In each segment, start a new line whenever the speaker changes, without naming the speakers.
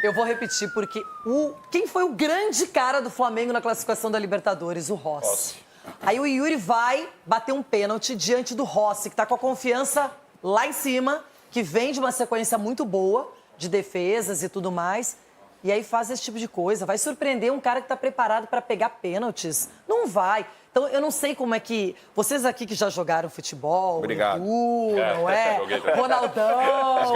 Eu vou repetir, porque quem foi o grande cara do Flamengo na classificação da Libertadores? O Rossi. Aí o Yuri vai bater um pênalti diante do Rossi, que tá com a confiança lá em cima, que vem de uma sequência muito boa de defesas e tudo mais. E aí faz esse tipo de coisa. Vai surpreender um cara que tá preparado para pegar pênaltis? Não vai. Então, eu não sei como é que... Vocês aqui que já jogaram futebol,
Obrigado.
Edu, não é? Ronaldão,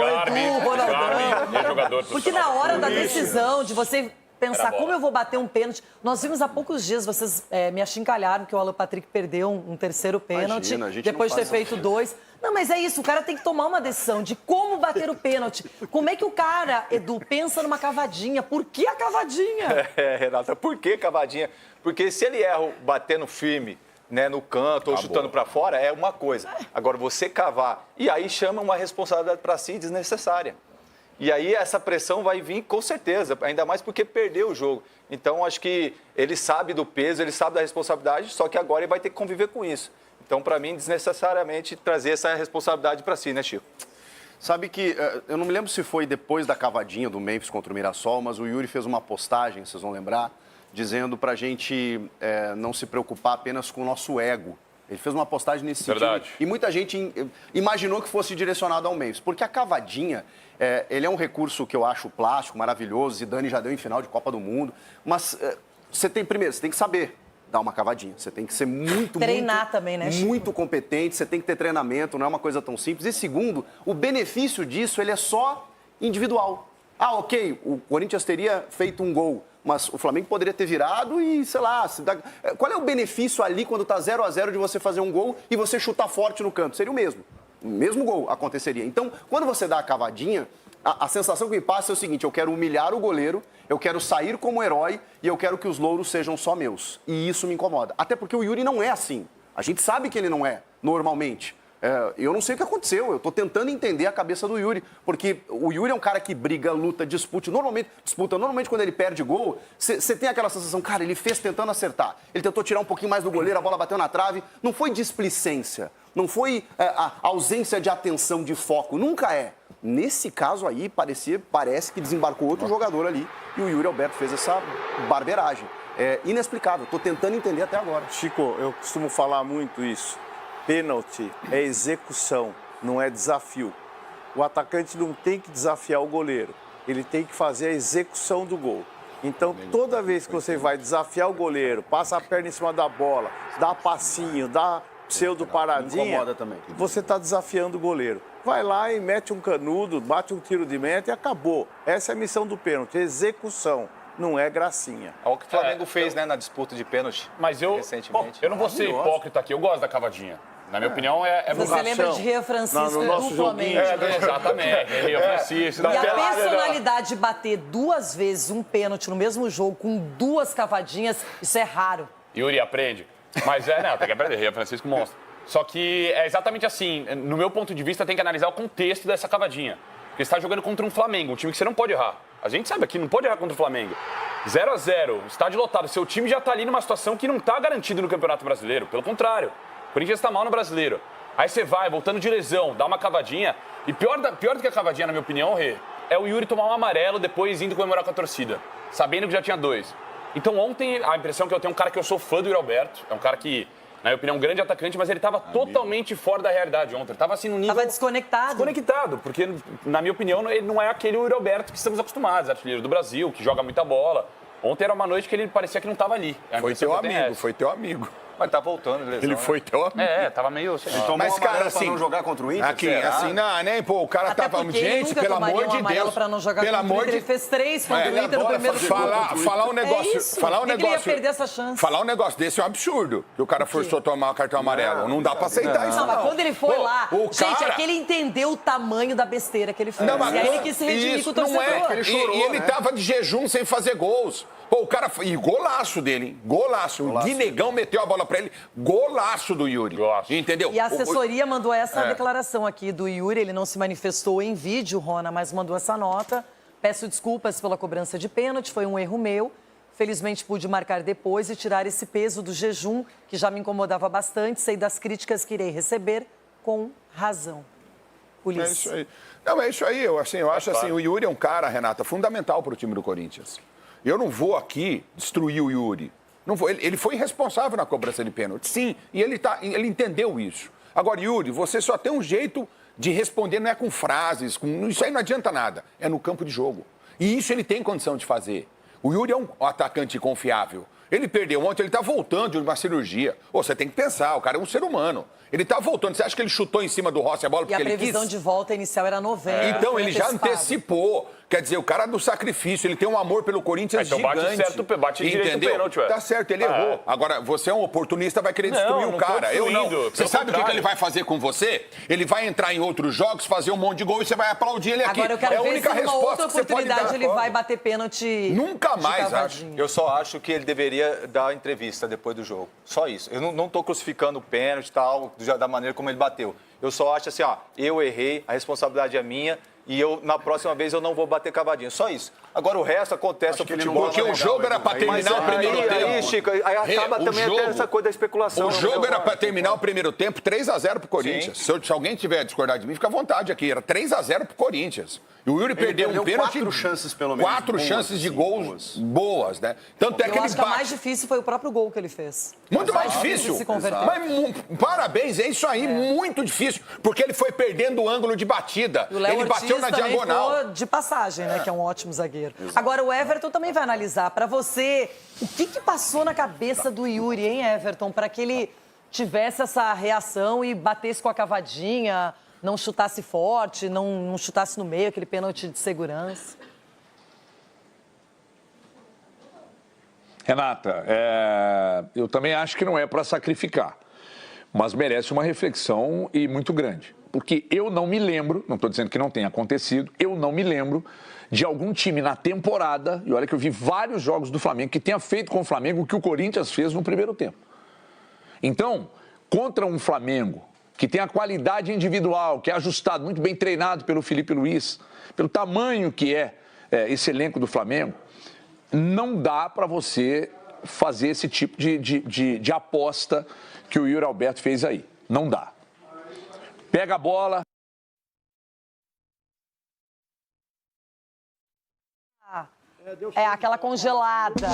Edu, Ronaldão. Porque na hora da decisão de você pensar como eu vou bater um pênalti... Nós vimos há poucos dias, vocês me achincalharam que o Alan Patrick perdeu um terceiro pênalti, depois de ter feito 2. Não, mas é isso, o cara tem que tomar uma decisão de como bater o pênalti. Como é que o cara, Edu, pensa numa cavadinha? Por que a cavadinha?
Renata, por que cavadinha? Porque se ele erra batendo firme, né, no canto ou chutando para fora, é uma coisa. Agora, você cavar, e aí chama uma responsabilidade para si desnecessária. E aí essa pressão vai vir com certeza, ainda mais porque perdeu o jogo. Então, acho que ele sabe do peso, ele sabe da responsabilidade, só que agora ele vai ter que conviver com isso. Então, para mim, desnecessariamente trazer essa responsabilidade para si, né, Chico?
Sabe que, eu não me lembro se foi depois da cavadinha do Memphis contra o Mirassol, mas o Yuri fez uma postagem, vocês vão lembrar, dizendo pra gente não se preocupar apenas com o nosso ego. Ele fez uma postagem nesse sentido. E muita gente imaginou que fosse direcionado ao Memphis, porque a cavadinha, ele é um recurso que eu acho plástico, maravilhoso, Zidane já deu em final de Copa do Mundo, mas você tem que saber dar uma cavadinha. Você tem que ser
treinar também, né, Chico?
Muito competente, você tem que ter treinamento, não é uma coisa tão simples. E segundo, o benefício disso, ele é só individual. Ah, ok, o Corinthians teria feito um gol, mas o Flamengo poderia ter virado e, sei lá, qual é o benefício ali quando tá 0-0 de você fazer um gol e você chutar forte no canto? Seria o mesmo gol aconteceria. Então, quando você dá a cavadinha, a sensação que me passa é o seguinte: eu quero humilhar o goleiro, eu quero sair como herói e eu quero que os louros sejam só meus. E isso me incomoda. Até porque o Yuri não é assim. A gente sabe que ele não é, normalmente. Eu não sei o que aconteceu, eu estou tentando entender a cabeça do Yuri, porque o Yuri é um cara que briga, luta, disputa. Normalmente quando ele perde gol, você tem aquela sensação, cara, ele fez tentando acertar. Ele tentou tirar um pouquinho mais do goleiro, a bola bateu na trave. Não foi displicência, não foi a ausência de atenção, de foco, nunca é. Nesse caso aí, parece que desembarcou outro jogador ali e o Yuri Alberto fez essa barbeiragem. É inexplicável, estou tentando entender até agora.
Chico, eu costumo falar muito isso. Pênalti é execução, não é desafio. O atacante não tem que desafiar o goleiro, ele tem que fazer a execução do gol. Então, toda vez que você vai desafiar o goleiro, passa a perna em cima da bola, dá passinho, dá pseudo-paradinha, você está desafiando o goleiro. Vai lá e mete um canudo, bate um tiro de meta e acabou. Essa é a missão do pênalti, execução. Não é gracinha.
Olha o que o Flamengo fez, né, na disputa de pênalti.
Mas eu não vou ser hipócrita aqui, eu gosto da cavadinha. Na minha opinião, é
Você lembra de Ria Francisco
no nosso
do Flamengo?
Exatamente, Ria Francisco.
E a personalidade de bater 2 vezes um pênalti no mesmo jogo com 2 cavadinhas, isso é raro.
Yuri, aprende. Mas não, tem que aprender, Ria Francisco mostra. Só que é exatamente assim, no meu ponto de vista, tem que analisar o contexto dessa cavadinha. Porque você está jogando contra um Flamengo, um time que você não pode errar. A gente sabe aqui, não pode errar contra o Flamengo. 0-0, estádio lotado, seu time já está ali numa situação que não está garantido no Campeonato Brasileiro. Pelo contrário, o Corinthians está mal no Brasileiro. Aí você vai, voltando de lesão, dá uma cavadinha. E pior do que a cavadinha, na minha opinião, Rê, é o Yuri tomar um amarelo depois indo comemorar com a torcida, sabendo que já tinha 2. Então ontem, a impressão que eu tenho é um cara que eu sou fã do Yuri Alberto, é um cara que, na minha opinião, um grande atacante, mas ele estava totalmente fora da realidade ontem. Ele estava assim no nível...
Estava desconectado.
Desconectado, porque, na minha opinião, ele não é aquele Yuri Alberto que estamos acostumados, artilheiro do Brasil, que joga muita bola. Ontem era uma noite que ele parecia que não estava ali.
Foi teu amigo.
Mas tá voltando, lesão,
ele foi teu amigo.
Tava meio...
Mas, cara, assim, pra não jogar contra o Inter,
assim, não, né? Pô, o cara
até
tava... Gente, pelo amor de Deus.
Pra não jogar contra o Inter. Ele fez 3 contra o Inter no primeiro jogo.
Falar um negócio...
Ele ia perder essa chance.
Falar um negócio desse é um absurdo. Que o cara forçou a tomar o cartão amarelo. Não dá pra aceitar isso, não.
Mas quando ele foi lá... Gente, é que ele entendeu o tamanho da besteira que ele fez. E aí ele quis se redimir com o torcedor.
E ele tava de jejum sem fazer gols. Pô, o cara... E golaço dele, hein? Golaço. O Guinegão meteu a bola pra ele. Golaço do Yuri. Entendeu?
E a assessoria mandou essa declaração aqui do Yuri. Ele não se manifestou em vídeo, Rona, mas mandou essa nota. Peço desculpas pela cobrança de pênalti, foi um erro meu. Felizmente pude marcar depois e tirar esse peso do jejum, que já me incomodava bastante. Sei das críticas que irei receber com razão. Ulisses.
É isso aí. Não, é isso aí. Eu acho assim, o Yuri é um cara, Renata, fundamental para o time do Corinthians. Eu não vou aqui destruir o Yuri. Não vou. Ele foi irresponsável na cobrança de pênalti. Sim, e ele entendeu isso. Agora, Yuri, você só tem um jeito de responder, não é com frases, isso aí não adianta nada. É no campo de jogo. E isso ele tem condição de fazer. O Yuri é um atacante confiável. Ele perdeu ontem, ele está voltando de uma cirurgia. Você tem que pensar, o cara é um ser humano. Ele está voltando. Você acha que ele chutou em cima do Rossi a bola porque ele quis?
E a previsão de volta inicial era novembro.
Então, ele já antecipou. Quer dizer, o cara do sacrifício, ele tem um amor pelo Corinthians
então
gigante.
Bate direito o pênalti, ué.
Tá certo, ele errou. Agora, você é um oportunista, vai querer destruir o cara. Eu não. Você sabe o que ele vai fazer com você? Ele vai entrar em outros jogos, fazer um monte de gol e você vai aplaudir ele aqui.
Agora, eu quero
é a
ver
única
se numa outra
resposta que você pode dar.
oportunidade ele vai bater pênalti.
Nunca mais, acho.
Eu só acho que ele deveria dar entrevista depois do jogo. Só isso. Eu não estou crucificando o pênalti e tal, da maneira como ele bateu. Eu só acho assim, eu errei, a responsabilidade é minha e na próxima vez eu não vou bater cavadinha. Só isso. Agora o resto acontece no futebol.
Porque o jogo era para terminar o primeiro tempo.
Aí, Chico, aí acaba também até essa coisa da especulação.
O jogo era para terminar o primeiro tempo 3-0 pro Corinthians. Se alguém tiver a discordar de mim, fica à vontade aqui. Era 3-0 pro Corinthians. E o Yuri perdeu um pênalti.
4 chances, pelo menos.
4 chances de gols boas, né? Tanto é que
Eu
ele
acho que a mais difícil foi o próprio gol que ele fez.
Muito mais difícil.
Se converter.
Mas parabéns, é isso aí, muito difícil. Porque ele foi perdendo o ângulo de batida.
E o Léo
Ele
Ortiz
bateu na
também
diagonal.
ficou de passagem, né? Que é um ótimo zagueiro. Agora, o Everton também vai analisar. Pra você, o que passou na cabeça do Yuri, hein, Everton? Pra que ele tivesse essa reação e batesse com a cavadinha, não chutasse forte, não chutasse no meio, aquele pênalti de segurança.
Renata, eu também acho que não é para sacrificar, mas merece uma reflexão e muito grande. Porque eu não me lembro, não estou dizendo que não tenha acontecido, eu não me lembro de algum time na temporada, e olha que eu vi vários jogos do Flamengo, que tenha feito com o Flamengo o que o Corinthians fez no primeiro tempo. Então, contra um Flamengo que tem a qualidade individual, que é ajustado, muito bem treinado pelo Felipe Luiz, pelo tamanho que é esse elenco do Flamengo, não dá para você fazer esse tipo de aposta que o Yuri Alberto fez aí. Não dá. Pega a bola.
Aquela congelada.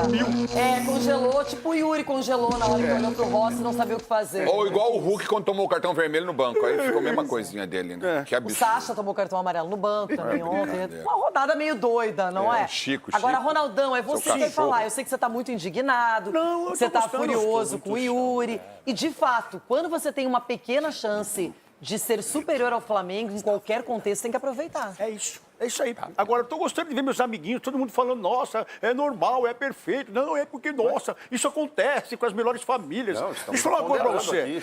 Congelou, tipo o Yuri congelou na hora que olhou pro Rossi e não sabia o que fazer.
Ou igual o Hulk quando tomou o cartão vermelho no banco. Aí ficou a mesma coisinha dele, né? Que
O
absurdo.
Sacha tomou cartão amarelo no banco também ontem. Uma rodada meio doida, não é?
Chico.
Agora, Ronaldão, é você que vai falar. Eu sei que você tá muito indignado, você tá furioso com o Yuri. E, de fato, quando você tem uma pequena chance de ser superior ao Flamengo, em qualquer contexto, tem que aproveitar.
É isso aí. Agora, eu tô gostando de ver meus amiguinhos, todo mundo falando, nossa, é normal, é perfeito. Não, é porque, nossa, isso acontece com as melhores famílias. Deixa eu falar uma coisa pra você.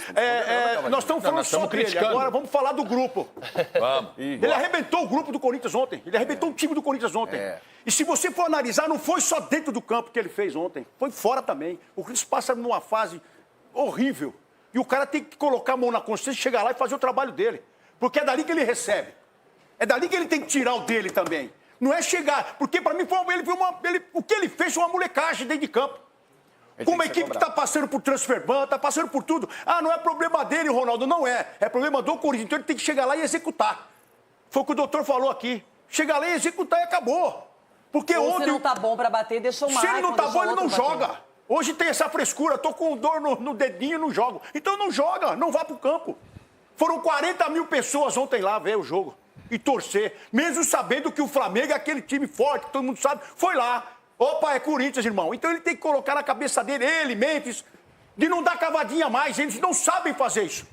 Nós estamos falando só dele, agora vamos falar do grupo.
Vamos.
Ele arrebentou o grupo do Corinthians ontem, ele arrebentou o time do Corinthians ontem. E se você for analisar, não foi só dentro do campo que ele fez ontem, foi fora também. O Corinthians passa numa fase horrível. E o cara tem que colocar a mão na consciência, chegar lá e fazer o trabalho dele. Porque é dali que ele recebe. É dali que ele tem que tirar o dele também. Não é chegar. Porque, para mim, o que ele fez foi uma molecagem dentro de campo. Com uma equipe que está passando por transfer ban, está passando por tudo. Não é problema dele, Ronaldo. Não é. É problema do Corinthians. Então ele tem que chegar lá e executar. Foi o que o doutor falou aqui. Chegar lá e executar e acabou. Porque ontem.
Se não tá bom para bater, deixa o Maicon.
Se ele não tá bom, ele não joga.
Bater.
Hoje tem essa frescura, tô com dor no dedinho e não jogo. Então não joga, não vá pro campo. Foram 40 mil pessoas ontem lá ver o jogo e torcer. Mesmo sabendo que o Flamengo é aquele time forte, que todo mundo sabe, foi lá. Opa, é Corinthians, irmão. Então ele tem que colocar na cabeça dele, Memphis, de não dar cavadinha mais. Eles não sabem fazer isso.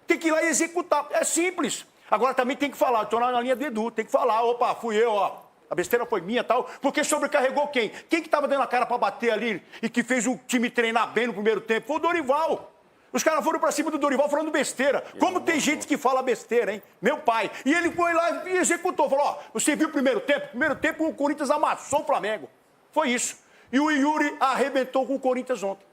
Tem que ir lá e executar. É simples. Agora também tem que falar, tô na linha do Edu, tem que falar, opa, fui eu, ó. A besteira foi minha e tal, porque sobrecarregou quem? Quem que tava dando a cara pra bater ali e que fez o time treinar bem no primeiro tempo? Foi o Dorival. Os caras foram pra cima do Dorival falando besteira. Como tem gente que fala besteira, hein? Meu pai. E ele foi lá e executou. Falou, ó, você viu o primeiro tempo? Primeiro tempo o Corinthians amassou o Flamengo. Foi isso. E o Yuri arrebentou com o Corinthians ontem.